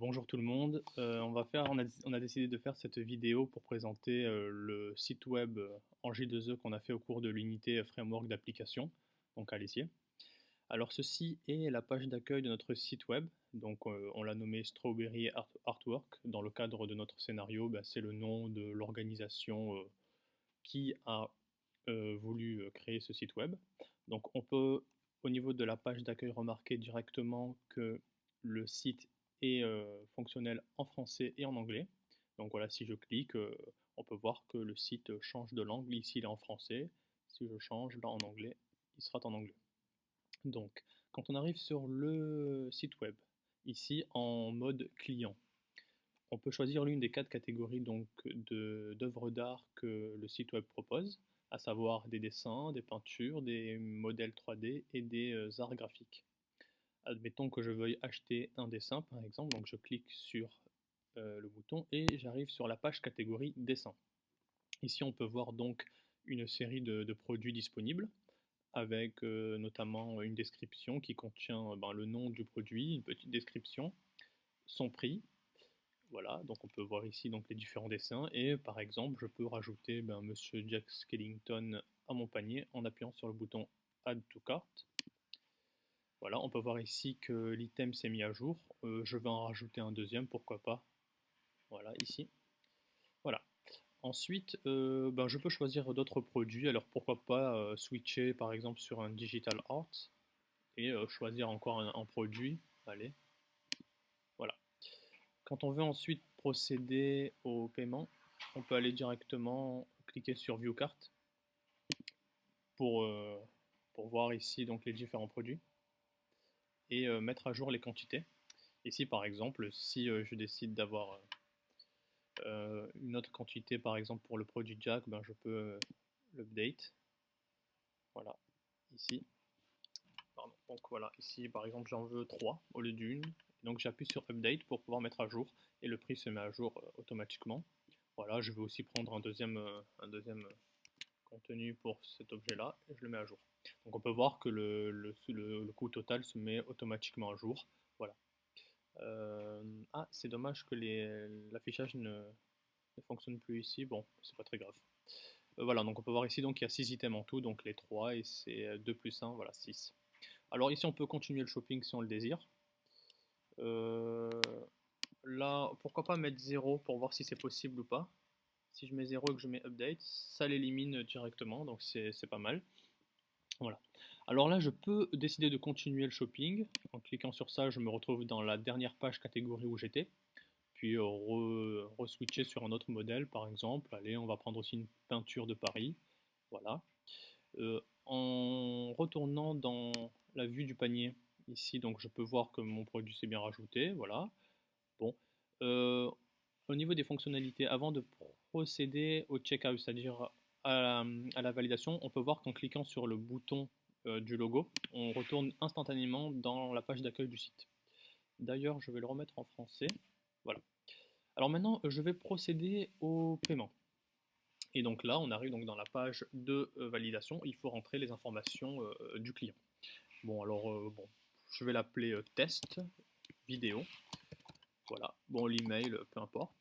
Bonjour tout le monde. On a décidé de faire cette vidéo pour présenter le site web en J2E qu'on a fait au cours de l'unité framework d'application, donc à l'essier. Alors ceci est la page d'accueil de notre site web. Donc on l'a nommé Strawberry Artwork. Dans le cadre de notre scénario, c'est le nom de l'organisation qui a voulu créer ce site web. Donc on peut au niveau de la page d'accueil remarquer directement que le site est fonctionnel en français et en anglais. Donc voilà, si je clique, on peut voir que le site change de langue. Ici il est en français. Si je change là en anglais, il sera en anglais. Donc quand on arrive sur le site web, ici en mode client, on peut choisir l'une des 4 catégories donc d'œuvres d'art que le site web propose, à savoir des dessins, des peintures, des modèles 3D et des arts graphiques. Admettons que je veuille acheter un dessin par exemple, donc je clique sur le bouton et j'arrive sur la page catégorie dessin. Ici on peut voir donc une série de produits disponibles avec notamment une description qui contient le nom du produit, une petite description, son prix. Voilà, donc on peut voir ici donc les différents dessins et par exemple je peux rajouter Monsieur Jack Skellington à mon panier en appuyant sur le bouton Add to Cart. Voilà, on peut voir ici que l'item s'est mis à jour. Je vais en rajouter un deuxième, pourquoi pas. Voilà, ici. Voilà. Ensuite, je peux choisir d'autres produits. Alors pourquoi pas switcher par exemple sur un digital art et choisir encore un produit. Allez, voilà. Quand on veut ensuite procéder au paiement, on peut aller directement cliquer sur View Cart pour, euh, pour voir ici donc les différents produits et mettre à jour les quantités. Ici par exemple, si je décide d'avoir une autre quantité par exemple pour le produit Jack, je peux l'update. Voilà, ici. Pardon. Donc voilà, ici par exemple j'en veux 3 au lieu d'une. Donc j'appuie sur Update pour pouvoir mettre à jour et le prix se met à jour automatiquement. Voilà, je vais aussi prendre un deuxième contenu pour cet objet-là et je le mets à jour. Donc on peut voir que le coût total se met automatiquement à jour. Voilà. C'est dommage que l'affichage ne fonctionne plus ici. Bon, c'est pas très grave. Voilà, donc on peut voir ici donc il y a 6 items en tout, donc les 3 et c'est 2 plus 1, voilà 6. Alors ici on peut continuer le shopping si on le désire. Euh, Là, pourquoi pas mettre 0 pour voir si c'est possible ou pas. Si je mets 0 et que je mets update, ça l'élimine directement, donc c'est pas mal. Voilà. Alors là, je peux décider de continuer le shopping. En cliquant sur ça, je me retrouve dans la dernière page catégorie où j'étais. Puis re-switcher sur un autre modèle, par exemple. Allez, on va prendre aussi une peinture de Paris. Voilà. En retournant dans la vue du panier, ici, donc je peux voir que mon produit s'est bien rajouté. Voilà. Bon. Euh, Au niveau des fonctionnalités, avant de procéder au checkout, c'est-à-dire à la validation, on peut voir qu'en cliquant sur le bouton du logo, on retourne instantanément dans la page d'accueil du site. D'ailleurs, je vais le remettre en français. Voilà. Alors maintenant, je vais procéder au paiement. Et donc là, on arrive donc dans la page de validation. Il faut rentrer les informations du client. Bon, alors, je vais l'appeler test vidéo. Voilà. Bon, l'email, peu importe.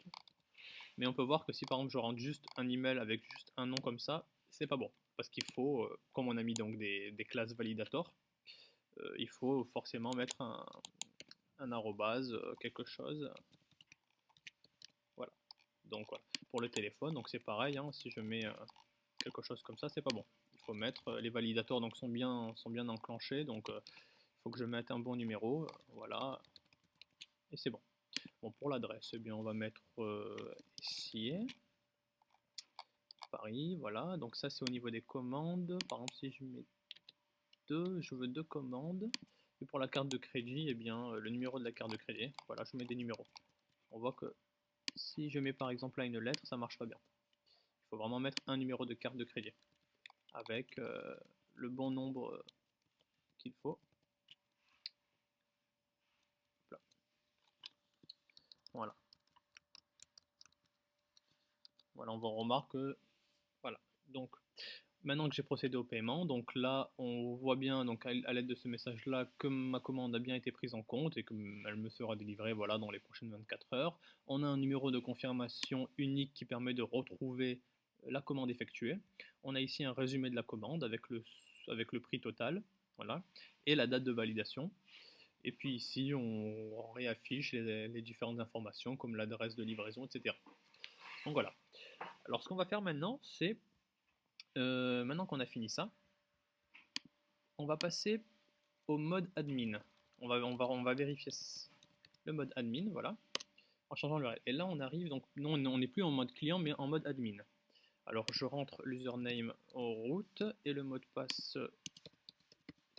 Mais on peut voir que si par exemple je rentre juste un email avec juste un nom comme ça, c'est pas bon. Parce qu'il faut, comme on a mis donc des classes validators, il faut forcément mettre un arrobase, quelque chose. Voilà. Donc voilà. Pour le téléphone, donc c'est pareil, hein, si je mets quelque chose comme ça, c'est pas bon. Il faut mettre, les validators donc sont bien enclenchés, donc il faut que je mette un bon numéro, voilà, et c'est bon. Bon, pour l'adresse, eh bien on va mettre ici. Paris, voilà, donc ça c'est au niveau des commandes. Par exemple, si je mets je veux 2 commandes. Et pour la carte de crédit, eh bien le numéro de la carte de crédit, voilà, je mets des numéros. On voit que si je mets par exemple là une lettre, ça marche pas bien. Il faut vraiment mettre un numéro de carte de crédit avec le bon nombre qu'il faut. Là. Voilà. Voilà, on remarque que voilà. Donc Maintenant que j'ai procédé au paiement, donc là on voit bien donc à l'aide de ce message là que ma commande a bien été prise en compte et qu'elle me sera délivrée voilà, dans les prochaines 24 heures. On a un numéro de confirmation unique qui permet de retrouver la commande effectuée. On a ici un résumé de la commande avec le prix total, voilà, et la date de validation. Et puis ici on réaffiche les différentes informations comme l'adresse de livraison, etc. Donc voilà. Alors ce qu'on va faire maintenant, c'est maintenant qu'on a fini ça, on va passer au mode admin. On va vérifier le mode admin, voilà, en changeant le reste. Et là, on arrive, donc, non, on n'est plus en mode client, mais en mode admin. Alors, je rentre l'username au root et le mot de passe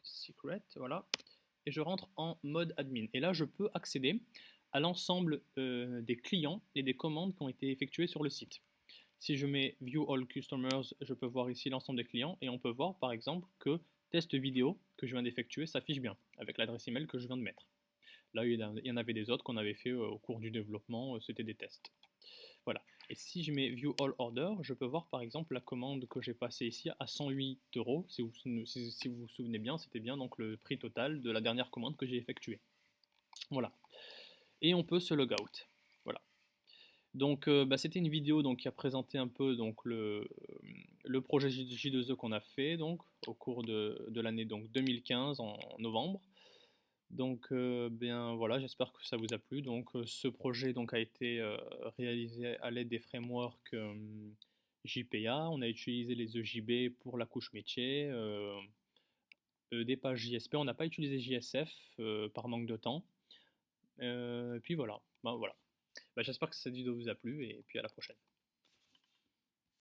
secret, voilà. Et je rentre en mode admin. Et là, je peux accéder à l'ensemble des clients et des commandes qui ont été effectuées sur le site. Si je mets View All Customers, je peux voir ici l'ensemble des clients et on peut voir par exemple que test vidéo que je viens d'effectuer s'affiche bien avec l'adresse email que je viens de mettre. Là, il y en avait des autres qu'on avait fait au cours du développement, c'était des tests. Voilà. Et si je mets View All Order, je peux voir par exemple la commande que j'ai passée ici à 108 euros. Si vous vous souvenez bien, c'était bien donc le prix total de la dernière commande que j'ai effectuée. Voilà. Et on peut se log out. Voilà. Donc c'était une vidéo donc, qui a présenté un peu donc, le projet J2E qu'on a fait donc, au cours de l'année 2015 en novembre. Donc bien voilà, j'espère que ça vous a plu. Donc ce projet donc, a été réalisé à l'aide des frameworks JPA. On a utilisé les EJB pour la couche métier, des pages JSP. On n'a pas utilisé JSF par manque de temps. Et puis voilà. Ben, voilà. J'espère que cette vidéo vous a plu et puis à la prochaine.